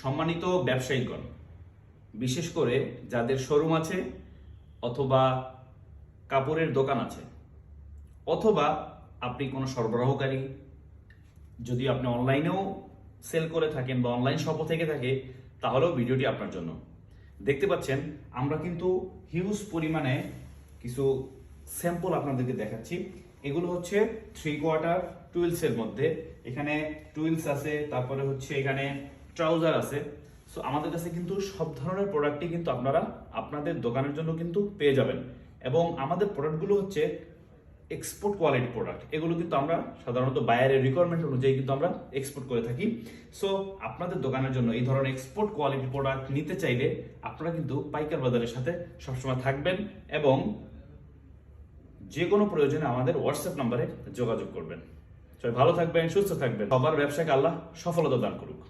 সম্মানিত ব্যবসায়ীগণ, বিশেষ করে যাদের শোরুম আছে অথবা কাপড়ের দোকান আছে অথবা আপনি কোনো সরবরাহকারী, যদি আপনি অনলাইনেও সেল করে থাকেন বা অনলাইন শপও থেকে থাকে, তাহলেও ভিডিওটি আপনার জন্য। দেখতে পাচ্ছেন আমরা কিন্তু হিউজ পরিমাণে কিছু স্যাম্পল আপনাদেরকে দেখাচ্ছি। এগুলো হচ্ছে 3/4 টুইলসের মধ্যে। এখানে টুইলস আছে, তারপরে হচ্ছে এখানে ট্রাউজার আছে। সো আমাদের কাছে কিন্তু সব ধরনের প্রোডাক্টই কিন্তু আপনারা আপনাদের দোকানের জন্য কিন্তু পেয়ে যাবেন। এবং আমাদের প্রোডাক্টগুলো হচ্ছে এক্সপোর্ট কোয়ালিটি প্রোডাক্ট। এগুলো কিন্তু আমরা সাধারণত বায়ারের রিকোয়ারমেন্ট অনুযায়ী কিন্তু আমরা এক্সপোর্ট করে থাকি। সো আপনাদের দোকানের জন্য এই ধরনের এক্সপোর্ট কোয়ালিটি প্রোডাক্ট নিতে চাইলে আপনারা কিন্তু পাইকার বাজারের সাথে সবসময় থাকবেন এবং যে কোনো প্রয়োজনে আমাদের হোয়াটসঅ্যাপ নাম্বারে যোগাযোগ করবেন। সবাই ভালো থাকবেন, সুস্থ থাকবেন। সবার ব্যবসাকে আল্লাহ সফলতা দান করুক।